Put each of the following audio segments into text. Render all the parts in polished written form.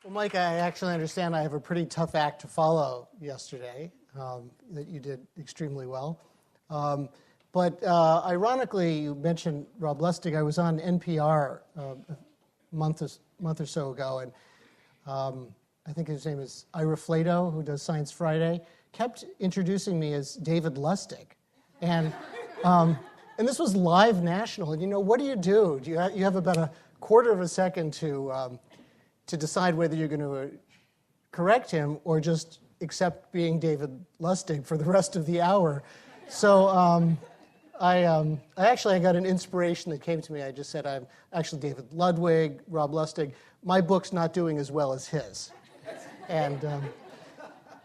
Well, Mike, I actually understand I have a pretty tough act to follow yesterday, that you did extremely well. But ironically, you mentioned Rob Lustig. I was on NPR a month or so ago, and I think his name is Ira Flato, who does Science Friday, kept introducing me as David Lustig. And this was live national. And what do? You have about a quarter of a second to decide whether you're going to correct him or just accept being David Lustig for the rest of the hour. So I got an inspiration that came to me. I just said, I'm actually David Ludwig, Rob Lustig. My book's not doing as well as his. And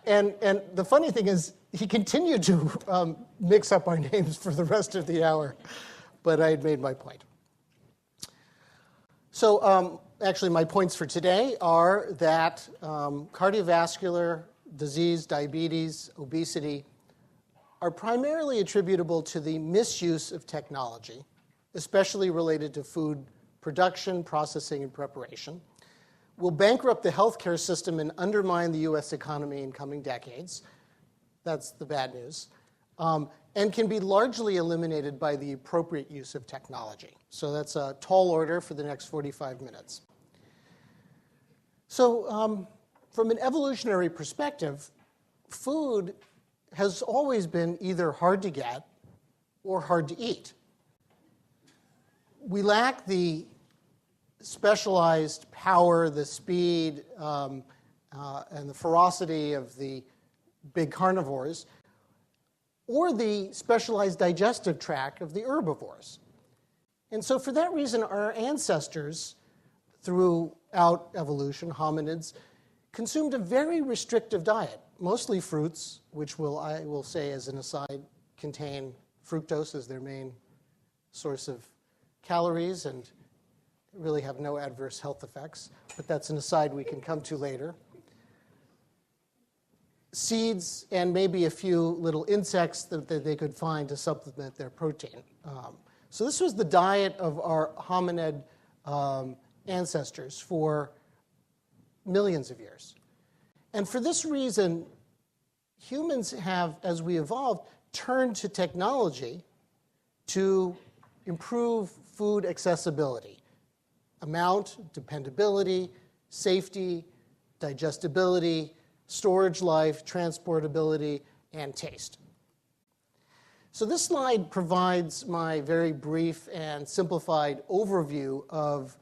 the funny thing is, he continued to mix up our names for the rest of the hour, but I had made my point. So actually, my points for today are that cardiovascular disease, diabetes, obesity are primarily attributable to the misuse of technology, especially related to food production, processing, and preparation, will bankrupt the healthcare system and undermine the U.S. economy in coming decades. That's the bad news. And can be largely eliminated by the appropriate use of technology. So that's a tall order for the next 45 minutes. So from an evolutionary perspective, food has always been either hard to get or hard to eat. We lack the specialized power, the speed, and the ferocity of the big carnivores, or the specialized digestive tract of the herbivores. And so for that reason, our ancestors, throughout evolution, hominids, consumed a very restrictive diet, mostly fruits, which I will say as an aside, contain fructose as their main source of calories and really have no adverse health effects, but that's an aside we can come to later. Seeds and maybe a few little insects that they could find to supplement their protein. So this was the diet of our hominid ancestors for millions of years. And for this reason, humans have, as we evolved, turned to technology to improve food accessibility, amount, dependability, safety, digestibility, storage life, transportability, and taste. So this slide provides my very brief and simplified overview of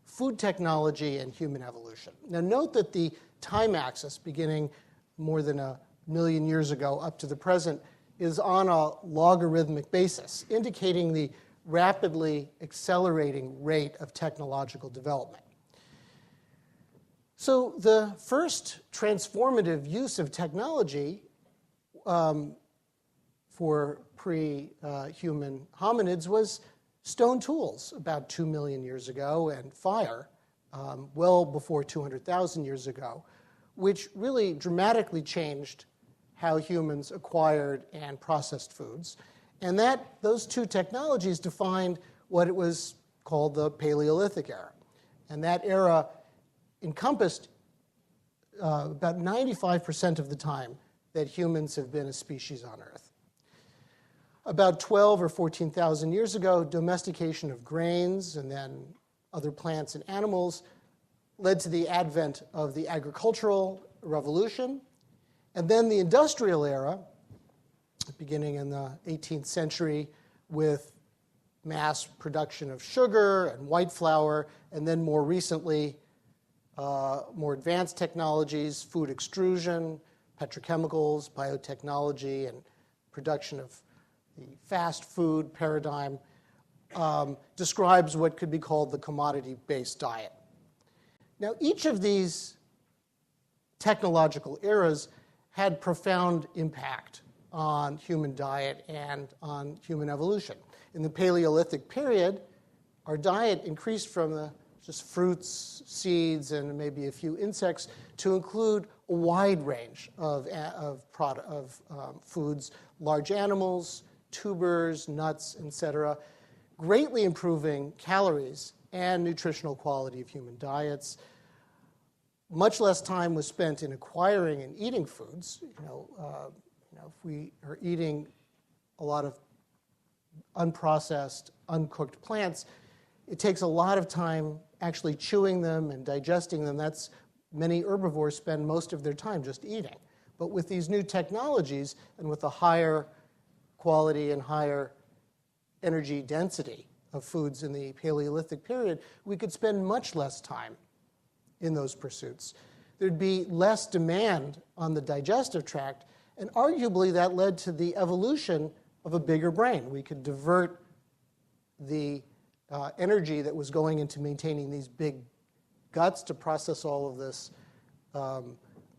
food technology and human evolution. Now note that the time axis, beginning more than 1 million years ago up to the present, is on a logarithmic basis, indicating the rapidly accelerating rate of technological development. So the first transformative use of technology for pre-human hominids was stone tools about 2 million years ago and fire well before 200,000 years ago, which really dramatically changed how humans acquired and processed foods. And those two technologies defined what it was called the Paleolithic era. And that era encompassed about 95% of the time that humans have been a species on Earth. About 12 or 14,000 years ago, domestication of grains and then other plants and animals led to the advent of the agricultural revolution. And then the industrial era, beginning in the 18th century with mass production of sugar and white flour, and then more recently, more advanced technologies, food extrusion, petrochemicals, biotechnology, and production of the fast food paradigm, describes what could be called the commodity-based diet. Now, each of these technological eras had profound impact on human diet and on human evolution. In the Paleolithic period, our diet increased from just fruits, seeds, and maybe a few insects to include a wide range of foods, large animals, tubers, nuts, etc., greatly improving calories and nutritional quality of human diets. much less time was spent in acquiring and eating foods. If we are eating a lot of unprocessed, uncooked plants, it takes a lot of time actually chewing them and digesting them. Many herbivores spend most of their time just eating. But with these new technologies and with the higher quality and higher energy density of foods in the Paleolithic period, we could spend much less time in those pursuits. There'd be less demand on the digestive tract, and arguably that led to the evolution of a bigger brain. We could divert the energy that was going into maintaining these big guts to process all of this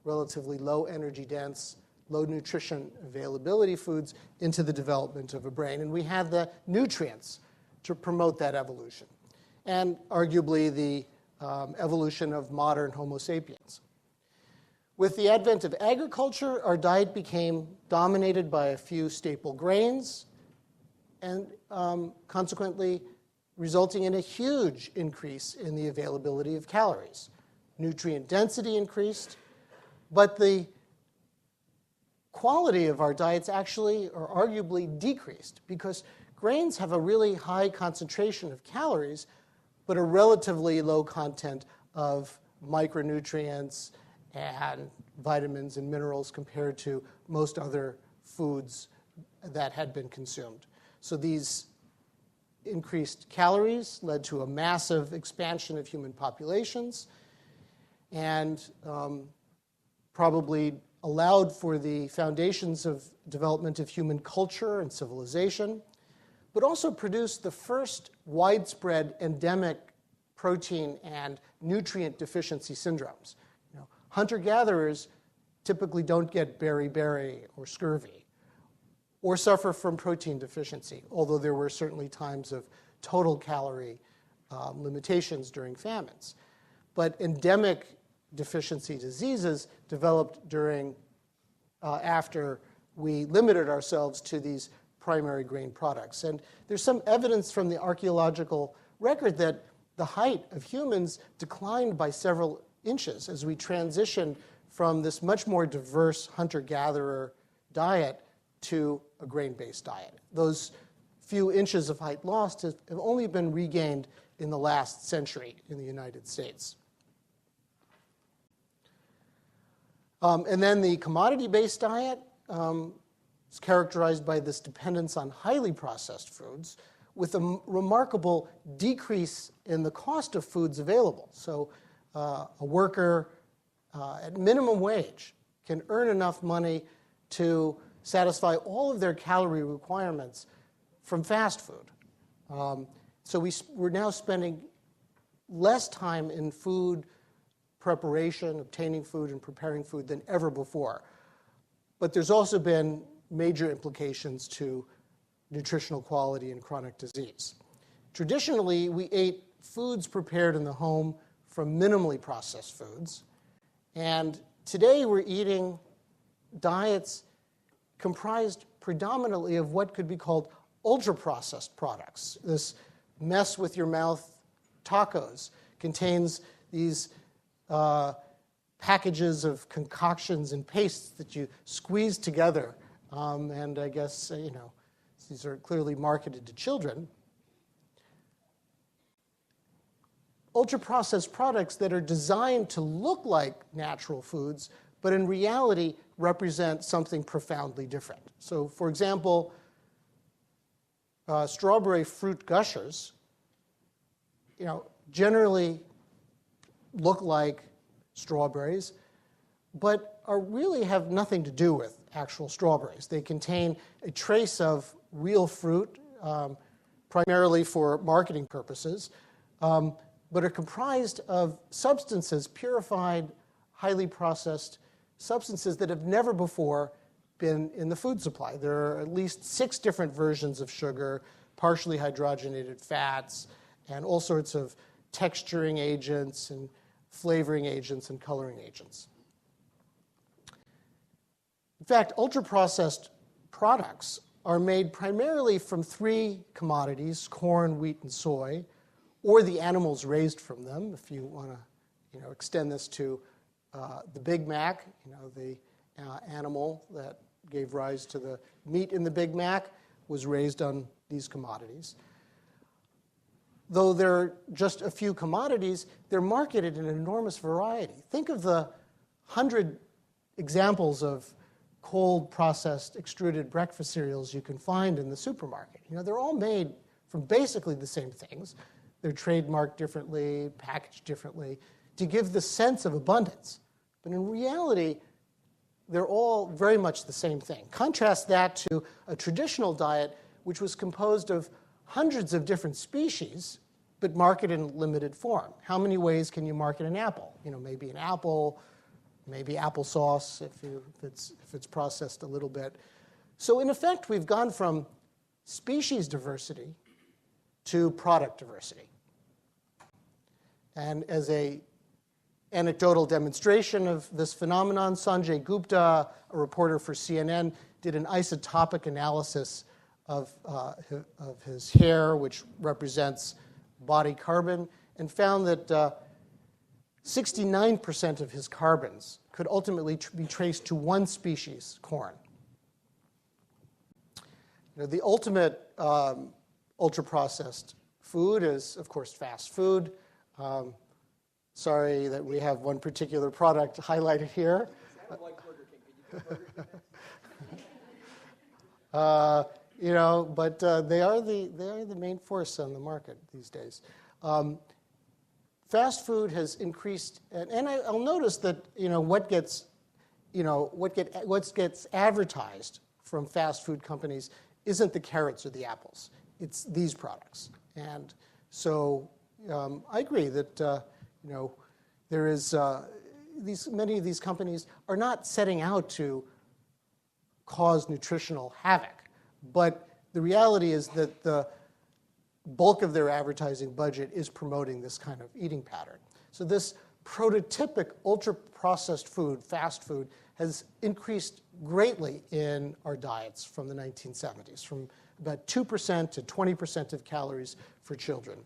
relatively low energy dense, low nutrition availability foods into the development of a brain. And we had the nutrients to promote that evolution, and arguably the evolution of modern Homo sapiens. With the advent of agriculture, our diet became dominated by a few staple grains, and consequently resulting in a huge increase in the availability of calories. Nutrient density increased, but the quality of our diets actually, or arguably, decreased, because grains have a really high concentration of calories, but a relatively low content of micronutrients and vitamins and minerals compared to most other foods that had been consumed. So these increased calories led to a massive expansion of human populations and probably allowed for the foundations of development of human culture and civilization, but also produced the first widespread endemic protein and nutrient deficiency syndromes. Hunter-gatherers typically don't get beriberi or scurvy or suffer from protein deficiency, although there were certainly times of total calorie limitations during famines. But endemic deficiency diseases developed after we limited ourselves to these primary grain products. And there's some evidence from the archaeological record that the height of humans declined by several inches as we transitioned from this much more diverse hunter-gatherer diet to a grain-based diet. Those few inches of height lost have only been regained in the last century in the United States. And then the commodity-based diet is characterized by this dependence on highly processed foods with a remarkable decrease in the cost of foods available. So a worker at minimum wage can earn enough money to satisfy all of their calorie requirements from fast food. So we're now spending less time in food preparation, obtaining food, and preparing food than ever before. But there's also been major implications to nutritional quality and chronic disease. Traditionally, we ate foods prepared in the home from minimally processed foods. And today we're eating diets comprised predominantly of what could be called ultra-processed products. This mess with your mouth tacos contains these packages of concoctions and pastes that you squeeze together. And I guess, these are clearly marketed to children. Ultra-processed products that are designed to look like natural foods, but in reality represent something profoundly different. So, for example, strawberry fruit gushers, generally look like strawberries, but really have nothing to do with actual strawberries. They contain a trace of real fruit, primarily for marketing purposes, but are comprised of substances, purified, highly processed substances that have never before been in the food supply. There are at least 6 different versions of sugar, partially hydrogenated fats, and all sorts of texturing agents and flavoring agents and coloring agents. In fact, ultra-processed products are made primarily from 3 commodities: corn, wheat, and soy, or the animals raised from them, if you want to extend this to the Big Mac, the animal that gave rise to the meat in the Big Mac, was raised on these commodities. Though there are just a few commodities, they're marketed in an enormous variety. Think of the 100 examples of cold processed extruded breakfast cereals you can find in the supermarket. They're all made from basically the same things. They're trademarked differently, packaged differently, to give the sense of abundance. But in reality, they're all very much the same thing. Contrast that to a traditional diet, which was composed of hundreds of different species, but marketed in limited form. How many ways can you market an apple? Maybe an apple, maybe applesauce if it's processed a little bit. So in effect, we've gone from species diversity to product diversity. And as an anecdotal demonstration of this phenomenon, Sanjay Gupta, a reporter for CNN, did an isotopic analysis of his hair, which represents body carbon, and found that 69% of his carbons could ultimately be traced to one species, corn. The ultimate ultra-processed food is, of course, fast food. Sorry that we have one particular product highlighted here. Like Burger King. Can you do Burger King? But they are the main force on the market these days. Fast food has increased, and I'll notice that what gets advertised from fast food companies isn't the carrots or the apples. It's these products, and so I agree that there is many of these companies are not setting out to cause nutritional havoc, but the reality is that the bulk of their advertising budget is promoting this kind of eating pattern. So this prototypic ultra-processed food, fast food, has increased greatly in our diets from the 1970s, from about 2% to 20% of calories for children.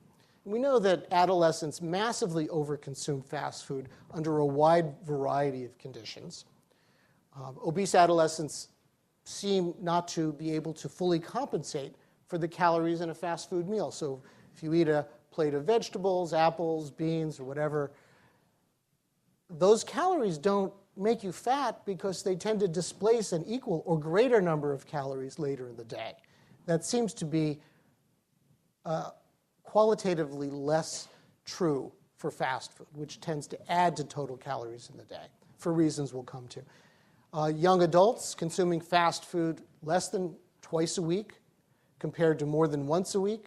We know that adolescents massively overconsume fast food under a wide variety of conditions. Obese adolescents seem not to be able to fully compensate for the calories in a fast food meal. So if you eat a plate of vegetables, apples, beans, or whatever, those calories don't make you fat because they tend to displace an equal or greater number of calories later in the day. That seems to be qualitatively less true for fast food, which tends to add to total calories in the day, for reasons we'll come to. Young adults consuming fast food less than twice a week compared to more than once a week,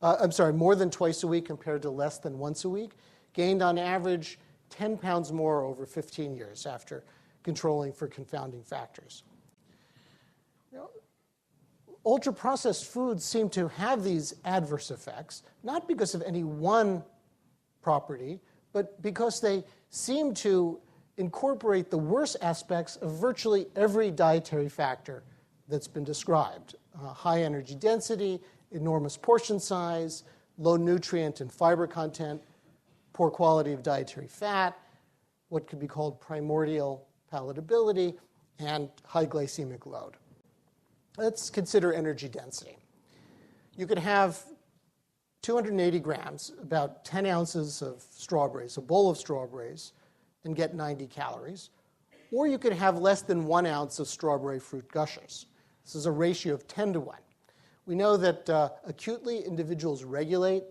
more than twice a week compared to less than once a week, gained on average 10 pounds more over 15 years after controlling for confounding factors. Ultra-processed foods seem to have these adverse effects, not because of any one property, but because they seem to incorporate the worst aspects of virtually every dietary factor that's been described. High energy density, enormous portion size, low nutrient and fiber content, poor quality of dietary fat, what could be called primordial palatability, and high glycemic load. Let's consider energy density. You could have 280 grams, about 10 ounces of strawberries, a bowl of strawberries, and get 90 calories. Or you could have less than 1 ounce of strawberry fruit gushers. This is a ratio of 10 to 1. We know that acutely individuals regulate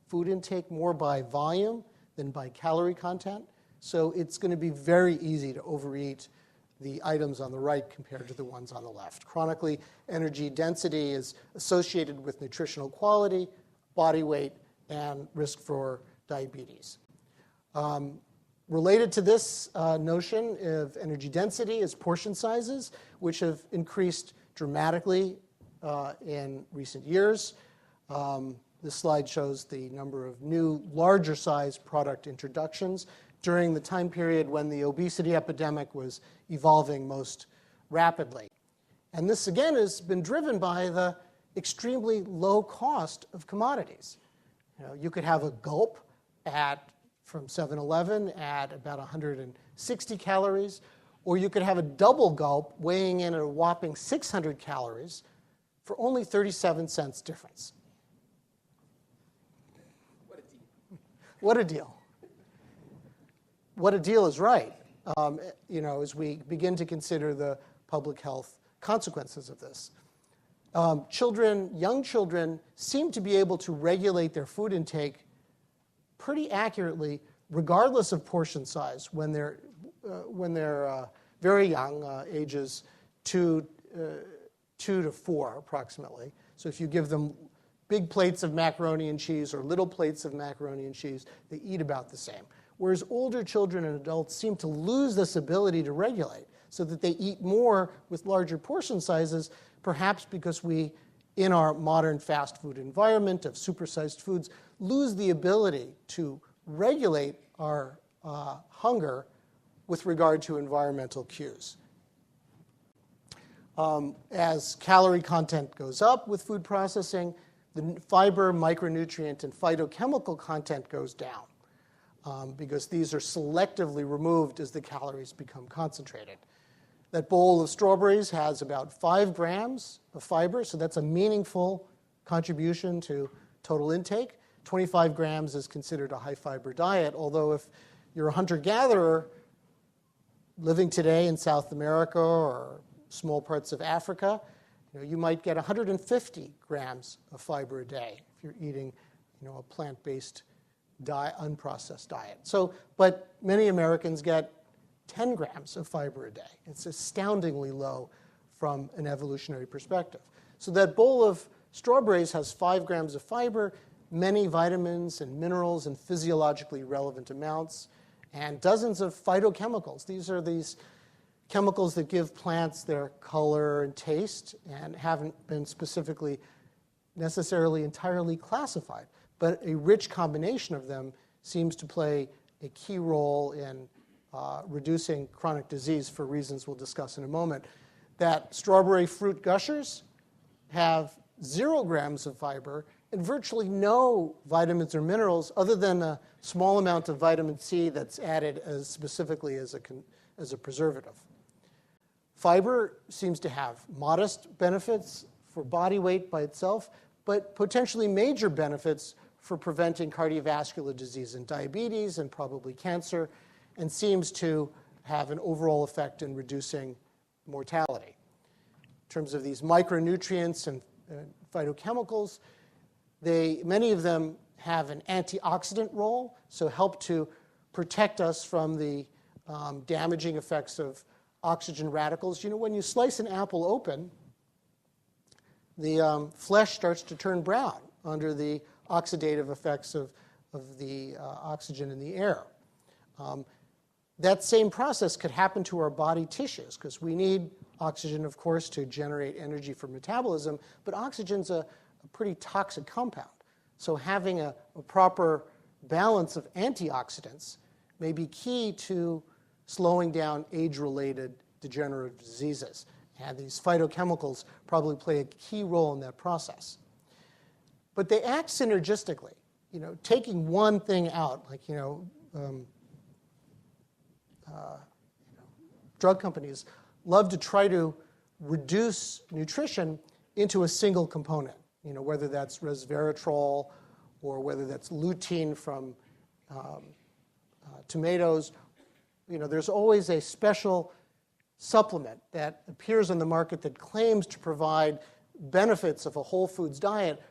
food intake more by volume than by calorie content. So it's going to be very easy to overeat the items on the right compared to the ones on the left. Chronically, energy density is associated with nutritional quality, body weight, and risk for diabetes. Related to this notion of energy density is portion sizes, which have increased dramatically in recent years. This slide shows the number of new, larger-sized product introductions during the time period when the obesity epidemic was evolving most rapidly. And this, again, has been driven by the extremely low cost of commodities. You could have a gulp at from 7-Eleven at about 160 calories, or you could have a double gulp weighing in at a whopping 600 calories for only 37 cents difference. What a deal. What a deal. What a deal is right, as we begin to consider the public health consequences of this. Young children seem to be able to regulate their food intake pretty accurately, regardless of portion size, when they're very young, ages 2 to 4 approximately. So if you give them big plates of macaroni and cheese or little plates of macaroni and cheese, they eat about the same. Whereas older children and adults seem to lose this ability to regulate, so that they eat more with larger portion sizes, perhaps because we, in our modern fast food environment of supersized foods, lose the ability to regulate our hunger with regard to environmental cues. As calorie content goes up with food processing, the fiber, micronutrient, and phytochemical content goes down, because these are selectively removed as the calories become concentrated. That bowl of strawberries has about 5 grams of fiber, so that's a meaningful contribution to total intake. 25 grams is considered a high-fiber diet, although if you're a hunter-gatherer living today in South America or small parts of Africa, you might get 150 grams of fiber a day if you're eating a plant-based unprocessed diet. But many Americans get 10 grams of fiber a day. It's astoundingly low from an evolutionary perspective. So that bowl of strawberries has 5 grams of fiber, many vitamins and minerals in physiologically relevant amounts, and dozens of phytochemicals. These are these chemicals that give plants their color and taste and haven't been specifically necessarily entirely classified. But a rich combination of them seems to play a key role in reducing chronic disease for reasons we'll discuss in a moment. That strawberry fruit gushers have 0 grams of fiber and virtually no vitamins or minerals other than a small amount of vitamin C that's added specifically as a preservative. Fiber seems to have modest benefits for body weight by itself, but potentially major benefits for preventing cardiovascular disease and diabetes and probably cancer, and seems to have an overall effect in reducing mortality. In terms of these micronutrients and phytochemicals, many of them have an antioxidant role, so help to protect us from the damaging effects of oxygen radicals. When you slice an apple open, the flesh starts to turn brown under the oxidative effects of the oxygen in the air. That same process could happen to our body tissues, because we need oxygen, of course, to generate energy for metabolism, but oxygen's a pretty toxic compound. So having a proper balance of antioxidants may be key to slowing down age-related degenerative diseases. And these phytochemicals probably play a key role in that process. But they act synergistically. Taking one thing out, like drug companies love to try to reduce nutrition into a single component. Whether that's resveratrol or whether that's lutein from tomatoes. There's always a special supplement that appears on the market that claims to provide benefits of a whole foods diet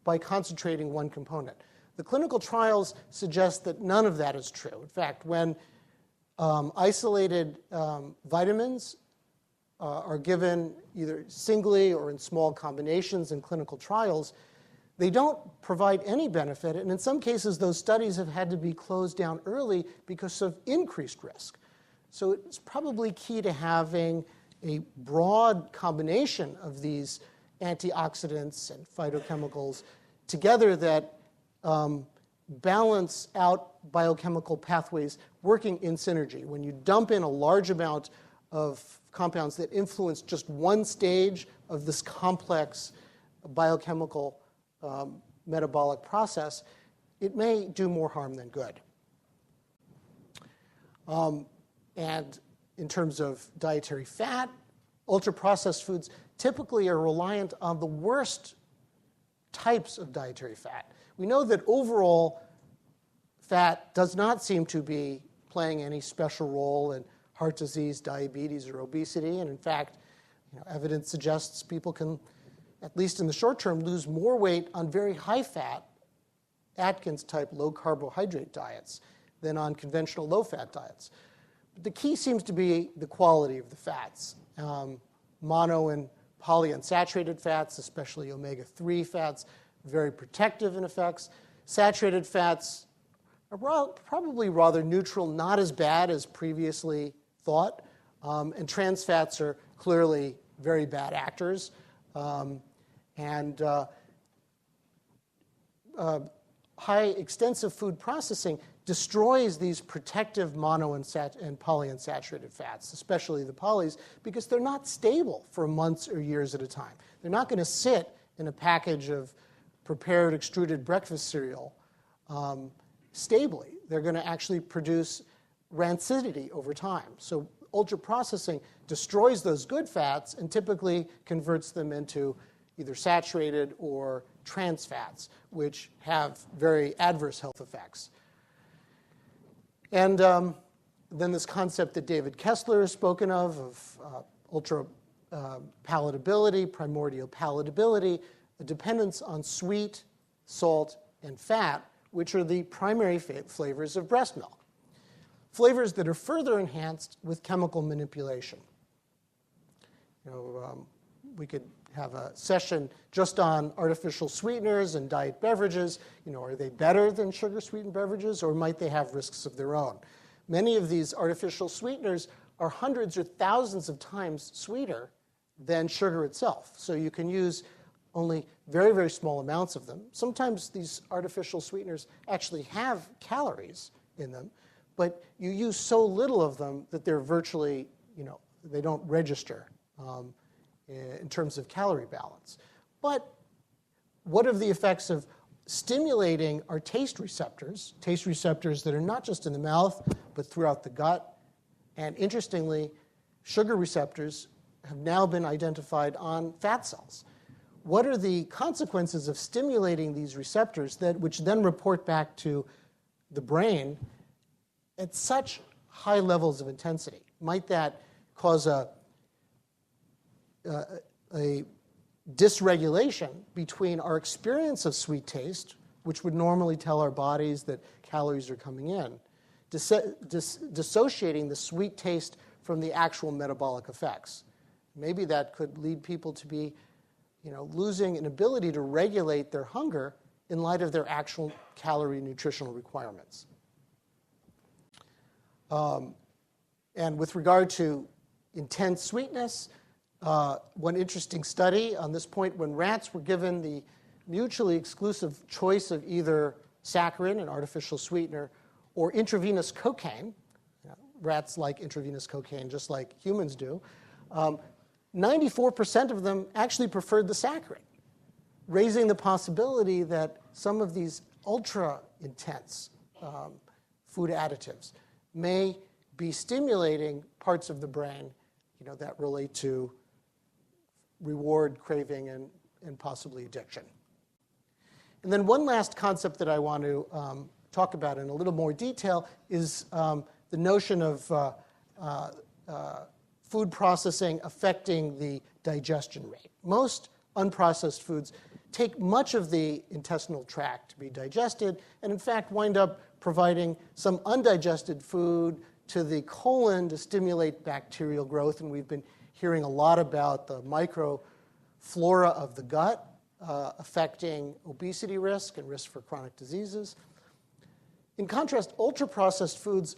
by concentrating one component. The clinical trials suggest that none of that is true. In fact, when isolated vitamins are given either singly or in small combinations in clinical trials, they don't provide any benefit, and in some cases those studies have had to be closed down early because of increased risk. So it's probably key to having a broad combination of these antioxidants and phytochemicals together that balance out biochemical pathways working in synergy. When you dump in a large amount of compounds that influence just one stage of this complex biochemical metabolic process, it may do more harm than good. And in terms of dietary fat, ultra-processed foods typically are reliant on the worst types of dietary fat. We know that overall fat does not seem to be playing any special role in heart disease, diabetes, or obesity. And in fact, evidence suggests people can, at least in the short term, lose more weight on very high-fat, Atkins-type low-carbohydrate diets than on conventional low-fat diets. But the key seems to be the quality of the fats. Mono and polyunsaturated fats, especially omega-3 fats, very protective in effects. Saturated fats are probably rather neutral, not as bad as previously thought. And trans fats are clearly very bad actors. High extensive food processing destroys these protective mono and polyunsaturated fats, especially the polys, because they're not stable for months or years at a time. They're not going to sit in a package of prepared extruded breakfast cereal stably. They're going to actually produce rancidity over time. So ultra-processing destroys those good fats and typically converts them into either saturated or trans fats, which have very adverse health effects. And then this concept that David Kessler has spoken of ultra-palatability, primordial palatability, a dependence on sweet, salt, and fat, which are the primary flavors of breast milk. Flavors that are further enhanced with chemical manipulation. We could have a session just on artificial sweeteners and diet beverages. Are they better than sugar-sweetened beverages, or might they have risks of their own? Many of these artificial sweeteners are hundreds or thousands of times sweeter than sugar itself. So you can use only very, very small amounts of them. Sometimes these artificial sweeteners actually have calories in them, but you use so little of them that they're virtually, they don't register in terms of calorie balance. But what are the effects of stimulating our taste receptors that are not just in the mouth, but throughout the gut? And interestingly, sugar receptors have now been identified on fat cells. What are the consequences of stimulating these receptors which then report back to the brain at such high levels of intensity? Might that cause a dysregulation between our experience of sweet taste, which would normally tell our bodies that calories are coming in, dissociating the sweet taste from the actual metabolic effects? Maybe that could lead people to be losing an ability to regulate their hunger in light of their actual calorie nutritional requirements. And with regard to intense sweetness, one interesting study on this point, when rats were given the mutually exclusive choice of either saccharin, an artificial sweetener, or intravenous cocaine, rats like intravenous cocaine just like humans do, 94% of them actually preferred the saccharin, raising the possibility that some of these ultra-intense food additives may be stimulating parts of the brain that relate to reward, craving, and possibly addiction. And then one last concept that I want to talk about in a little more detail is the notion of food processing affecting the digestion rate. Most unprocessed foods take much of the intestinal tract to be digested, and in fact wind up providing some undigested food to the colon to stimulate bacterial growth. And we've been hearing a lot about the microflora of the gut affecting obesity risk and risk for chronic diseases. In contrast, ultra-processed foods,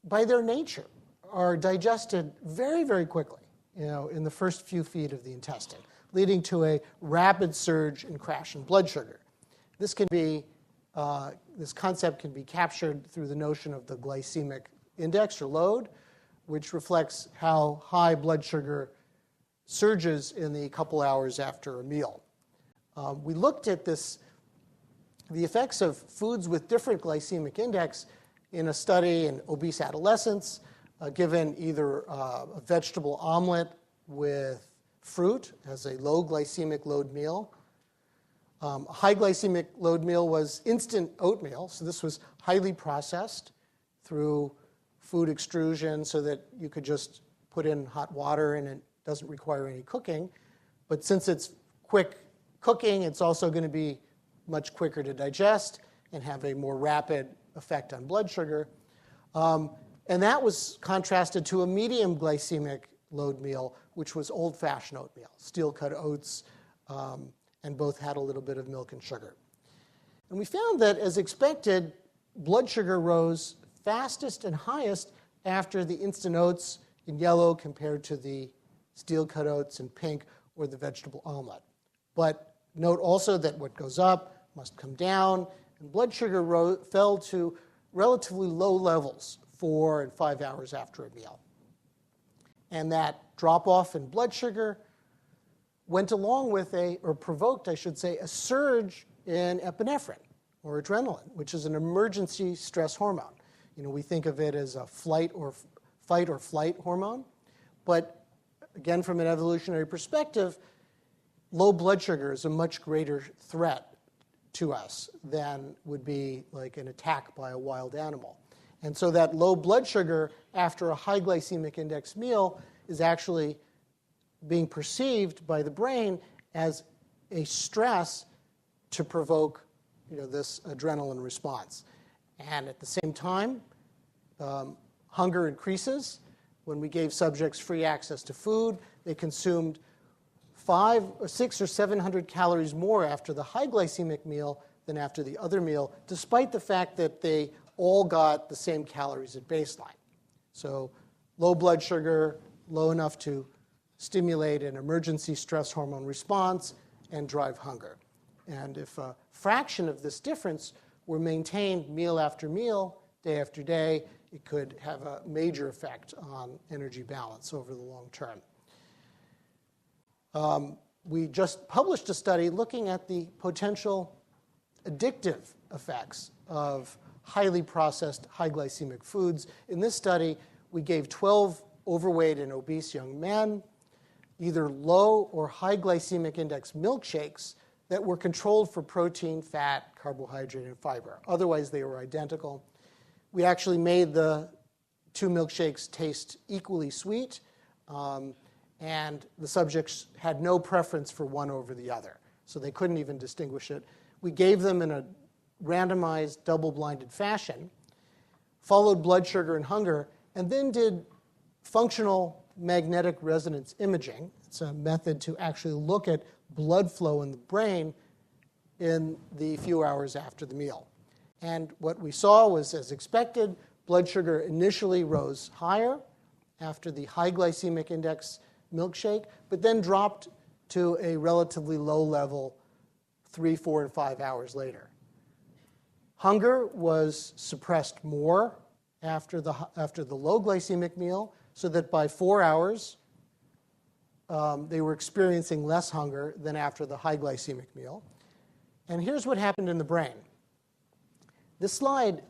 by their nature, are digested very, very quickly, in the first few feet of the intestine, leading to a rapid surge and crash in blood sugar. This concept can be captured through the notion of the glycemic index or load, which reflects how high blood sugar surges in the couple hours after a meal. We looked at the effects of foods with different glycemic index in a study in obese adolescents, given either a vegetable omelet with fruit as a low glycemic load meal. A high glycemic load meal was instant oatmeal, so this was highly processed through food extrusion so that you could just put in hot water and it doesn't require any cooking. But since it's quick cooking, it's also going to be much quicker to digest and have a more rapid effect on blood sugar. And that was contrasted to a medium glycemic load meal, which was old-fashioned oatmeal, steel-cut oats, and both had a little bit of milk and sugar. And we found that, as expected, blood sugar rose fastest and highest after the instant oats in yellow compared to the steel-cut oats in pink or the vegetable omelet. But note also that what goes up must come down, and blood sugar fell to relatively low levels 4 and 5 hours after a meal. And that drop-off in blood sugar went along with provoked, I should say, a surge in epinephrine or adrenaline, which is an emergency stress hormone. We think of it as a fight or flight hormone. But again, from an evolutionary perspective, low blood sugar is a much greater threat to us than would be like an attack by a wild animal. And so that low blood sugar after a high glycemic index meal is actually being perceived by the brain as a stress to provoke this adrenaline response. And at the same time, hunger increases. When we gave subjects free access to food, they consumed 500 or 600 or 700 calories more after the high glycemic meal than after the other meal, despite the fact that they all got the same calories at baseline. So low blood sugar, low enough to stimulate an emergency stress hormone response and drive hunger. And if a fraction of this difference were maintained meal after meal, day after day, it could have a major effect on energy balance over the long term. We just published a study looking at the potential addictive effects of highly processed, high glycemic foods. In this study, we gave 12 overweight and obese young men either low or high glycemic index milkshakes that were controlled for protein, fat, carbohydrate, and fiber. Otherwise, they were identical. We actually made the 2 milkshakes taste equally sweet, and the subjects had no preference for one over the other, so they couldn't even distinguish it. We gave them in a randomized, double-blinded fashion, followed blood sugar and hunger, and then did functional magnetic resonance imaging. It's a method to actually look at blood flow in the brain in the few hours after the meal. And what we saw was, as expected, blood sugar initially rose higher after the high glycemic index milkshake, but then dropped to a relatively low level 3, 4, and 5 hours later. Hunger was suppressed more after the low glycemic meal, so that by 4 hours, they were experiencing less hunger than after the high glycemic meal. And here's what happened in the brain. This slide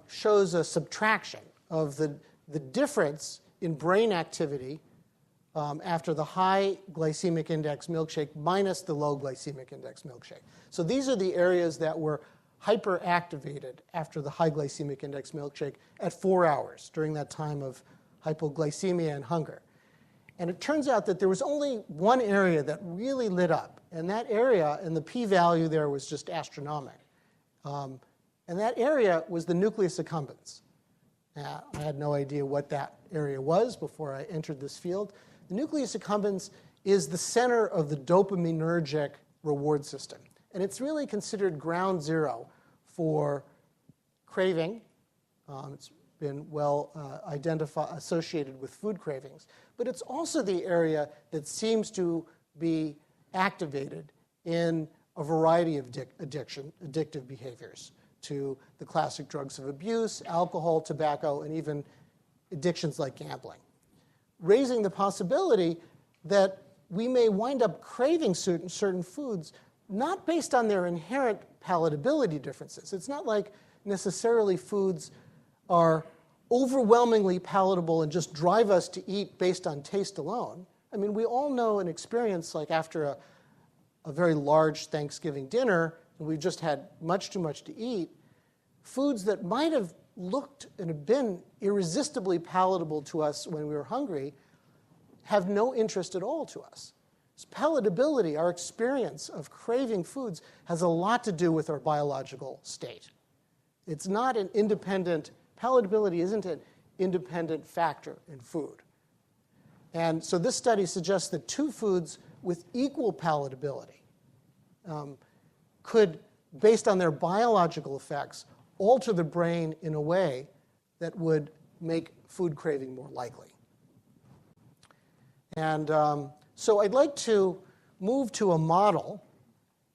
shows a subtraction of the difference in brain activity after the high glycemic index milkshake minus the low glycemic index milkshake. So these are the areas that were hyperactivated after the high glycemic index milkshake at 4 hours during that time of hypoglycemia and hunger. And it turns out that there was only one area that really lit up, and that area, and the p-value there was just astronomical. And that area was the nucleus accumbens. I had no idea what that area was before I entered this field. The nucleus accumbens is the center of the dopaminergic reward system. And it's really considered ground zero for craving. It's been well associated with food cravings. But it's also the area that seems to be activated in a variety of addictive behaviors to the classic drugs of abuse, alcohol, tobacco, and even addictions like gambling, raising the possibility that we may wind up craving certain foods not based on their inherent palatability differences. It's not like necessarily foods are overwhelmingly palatable and just drive us to eat based on taste alone. I mean, we all know an experience like after a very large Thanksgiving dinner, and we've just had much too much to eat, foods that might have looked and have been irresistibly palatable to us when we were hungry have no interest at all to us. So palatability, our experience of craving foods, has a lot to do with our biological state. It's not an independent, palatability isn't an independent factor in food. And so this study suggests that two foods with equal palatability could, based on their biological effects, alter the brain in a way that would make food craving more likely. And so I'd like to move to a model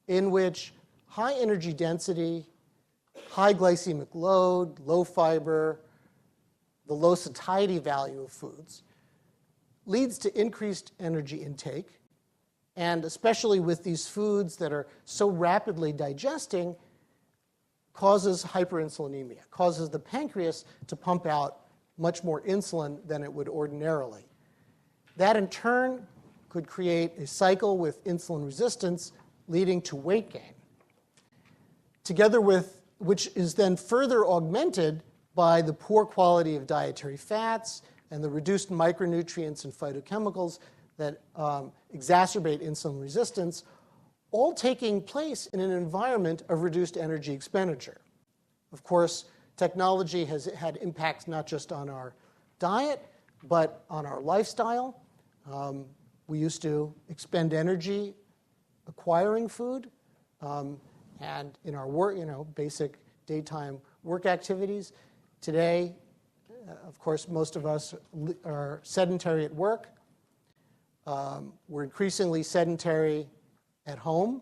in which high energy density, high glycemic load, low fiber, the low satiety value of foods leads to increased energy intake, and especially with these foods that are so rapidly digesting, causes hyperinsulinemia, causes the pancreas to pump out much more insulin than it would ordinarily. That in turn could create a cycle with insulin resistance leading to weight gain, together with which is then further augmented by the poor quality of dietary fats and the reduced micronutrients and phytochemicals that exacerbate insulin resistance, all taking place in an environment of reduced energy expenditure. Of course, technology has had impacts not just on our diet, but on our lifestyle. We used to expend energy acquiring food, and in our work, basic daytime work activities. Today, of course, most of us are sedentary at work. We're increasingly sedentary at home,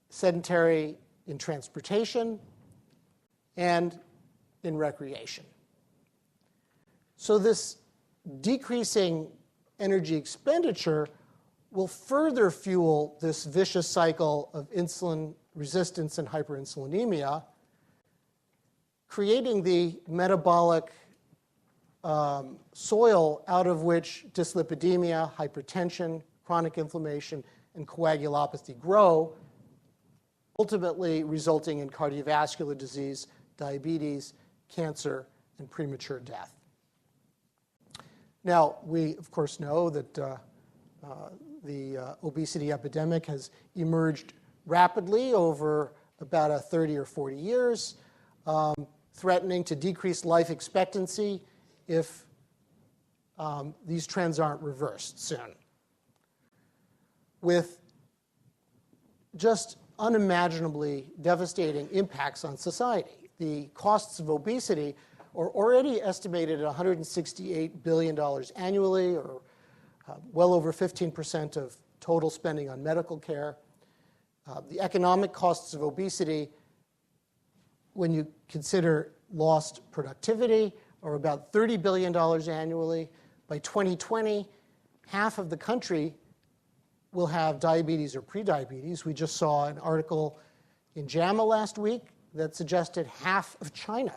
sedentary in transportation, and in recreation. So this decreasing energy expenditure will further fuel this vicious cycle of insulin resistance and hyperinsulinemia, creating the metabolic soil out of which dyslipidemia, hypertension, chronic inflammation, and coagulopathy grow, ultimately resulting in cardiovascular disease, diabetes, cancer, and premature death. Now, we, of course, know that the obesity epidemic has emerged rapidly over about 30 or 40 years, threatening to decrease life expectancy if these trends aren't reversed soon, with just unimaginably devastating impacts on society. The costs of obesity are already estimated at $168 billion annually, or well over 15% of total spending on medical care. The economic costs of obesity, when you consider lost productivity, are about $30 billion annually. By 2020, half of the country will have diabetes or prediabetes. We just saw an article in JAMA last week that suggested half of China,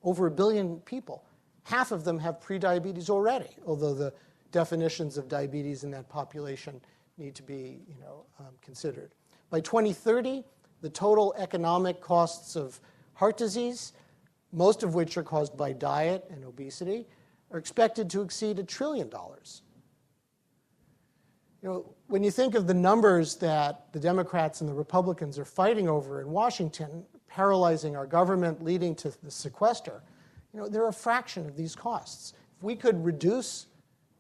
over 1 billion people, half of them have prediabetes already, although the definitions of diabetes in that population need to be considered. By 2030, the total economic costs of heart disease, most of which are caused by diet and obesity, are expected to exceed $1 trillion. When you think of the numbers that the Democrats and the Republicans are fighting over in Washington, paralyzing our government, leading to the sequester, they're a fraction of these costs. If we could reduce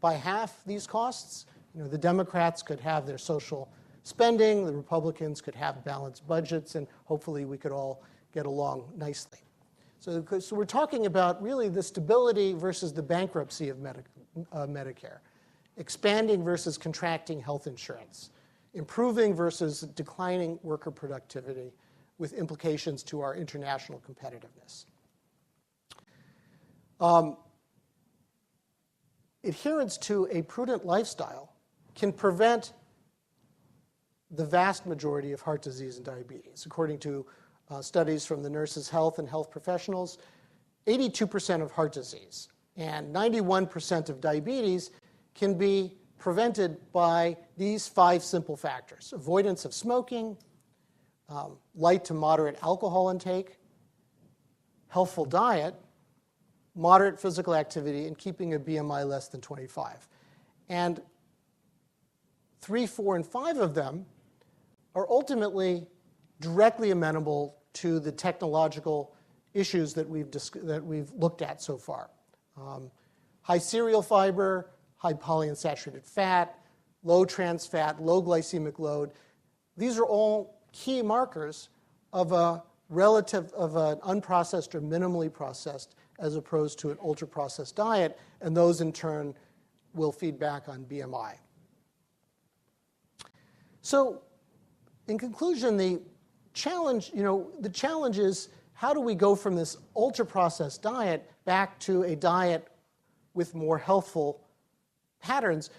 by half these costs, the Democrats could have their social spending, the Republicans could have balanced budgets, and hopefully we could all get along nicely. So we're talking about really the stability versus the bankruptcy of Medicare, expanding versus contracting health insurance, improving versus declining worker productivity, with implications to our international competitiveness. Adherence to a prudent lifestyle can prevent the vast majority of heart disease and diabetes. According to studies from the Nurses' Health and Health Professionals, 82% of heart disease and 91% of diabetes can be prevented by these 5 simple factors: avoidance of smoking, light to moderate alcohol intake, healthful diet, moderate physical activity, and keeping a BMI less than 25. And 3, 4, and 5 of them are ultimately directly amenable to the technological issues that we've looked at so far. High cereal fiber, high polyunsaturated fat, low trans fat, low glycemic load. These are all key markers of an unprocessed or minimally processed as opposed to an ultra-processed diet, and those in turn will feed back on BMI. So in conclusion, the challenge is, how do we go from this ultra-processed diet back to a diet with more healthful patterns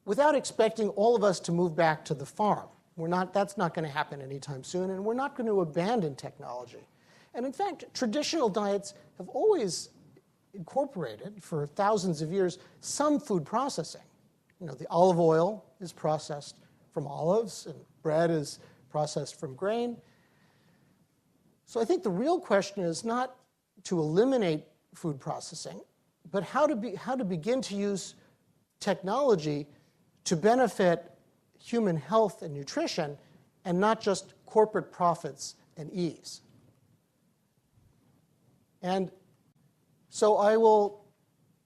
without expecting all of us to move back to the farm? That's not going to happen anytime soon, and we're not going to abandon technology. And in fact, traditional diets have always incorporated, for thousands of years, some food processing. The olive oil is processed from olives, and bread is processed from grain. So I think the real question is not to eliminate food processing, but how to begin to use technology to benefit human health and nutrition, and not just corporate profits and ease. And so I will,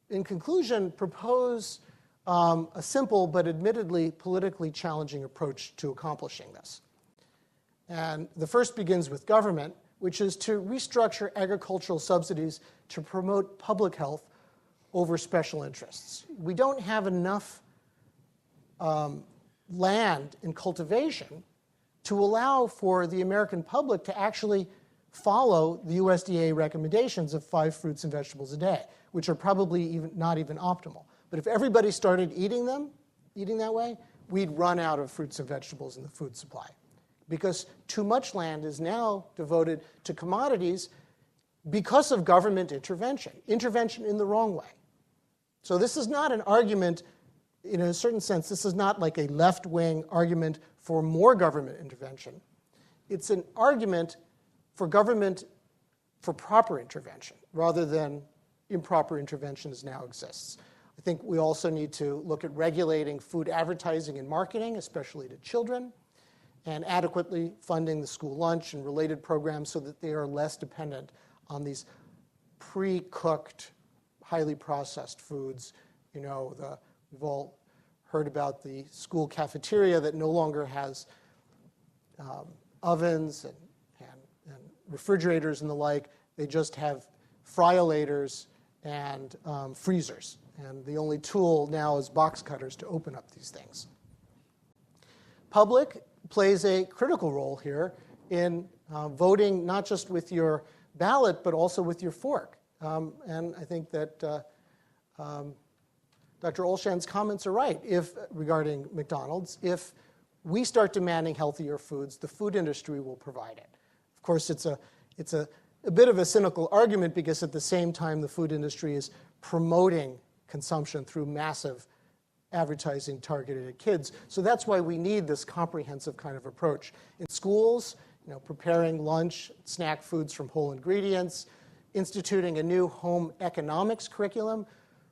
in conclusion, propose a simple but admittedly politically challenging approach to accomplishing this. And the first begins with government, which is to restructure agricultural subsidies to promote public health over special interests. We don't have enough land in cultivation to allow for the American public to actually follow the USDA recommendations of 5 fruits and vegetables a day, which are probably not even optimal. But if everybody started eating that way, we'd run out of fruits and vegetables in the food supply, because too much land is now devoted to commodities because of government intervention in the wrong way. So this is not an argument, in a certain sense, this is not like a left-wing argument for more government intervention. It's an argument for government for proper intervention, rather than improper intervention as now exists. I think we also need to look at regulating food advertising and marketing, especially to children, and adequately funding the school lunch and related programs so that they are less dependent on these pre-cooked, highly processed foods. We've all heard about the school cafeteria that no longer has ovens and refrigerators and the like. They just have fryolators and freezers. And the only tool now is box cutters to open up these things. Public plays a critical role here in voting not just with your ballot, but also with your fork. And I think that Dr. Olshan's comments are right regarding McDonald's. If we start demanding healthier foods, the food industry will provide it. Of course, it's a bit of a cynical argument, because at the same time the food industry is promoting consumption through massive advertising targeted at kids. So that's why we need this comprehensive kind of approach. In schools, preparing lunch, snack foods from whole ingredients, instituting a new home economics curriculum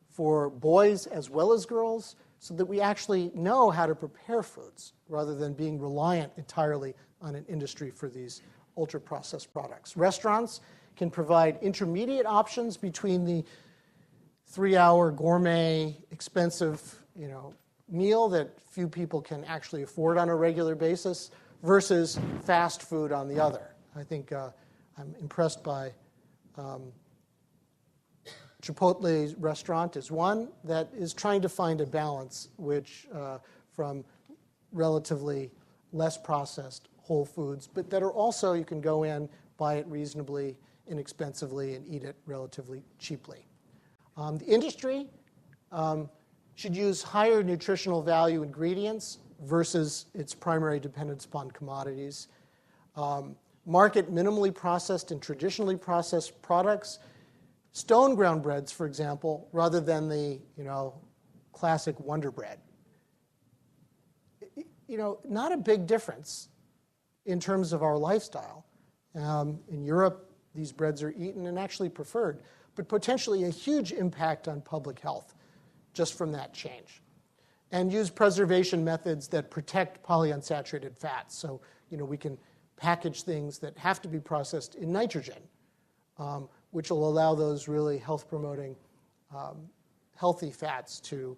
for boys as well as girls, so that we actually know how to prepare foods rather than being reliant entirely on an industry for these ultra-processed products. Restaurants can provide intermediate options between the 3-hour gourmet, expensive, meal that few people can actually afford on a regular basis versus fast food on the other. I think I'm impressed by Chipotle's restaurant is one that is trying to find a balance from relatively less processed whole foods, but that are also, you can go in, buy it reasonably, inexpensively, and eat it relatively cheaply. The industry should use higher nutritional value ingredients versus its primary dependence upon commodities. Market minimally processed and traditionally processed products. Stone ground breads, for example, rather than the classic Wonder Bread. Not a big difference in terms of our lifestyle. In Europe, these breads are eaten and actually preferred, but potentially a huge impact on public health just from that change. And use preservation methods that protect polyunsaturated fats. So, we can package things that have to be processed in nitrogen, which will allow those really health-promoting, healthy fats to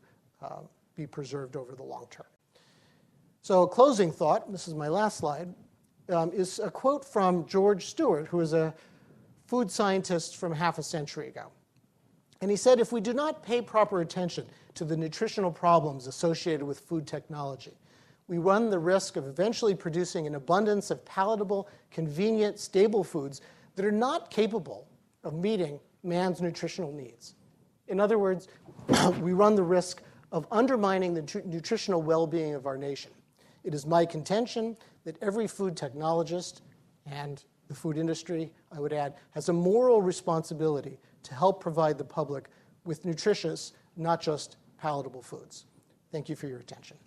be preserved over the long term. So a closing thought, and this is my last slide, is a quote from George Stewart, who is a food scientist from half a century ago. And he said, if we do not pay proper attention to the nutritional problems associated with food technology, we run the risk of eventually producing an abundance of palatable, convenient, stable foods that are not capable of meeting man's nutritional needs. In other words, we run the risk of undermining the nutritional well-being of our nation. It is my contention that every food technologist and the food industry, I would add, has a moral responsibility to help provide the public with nutritious, not just palatable foods. Thank you for your attention.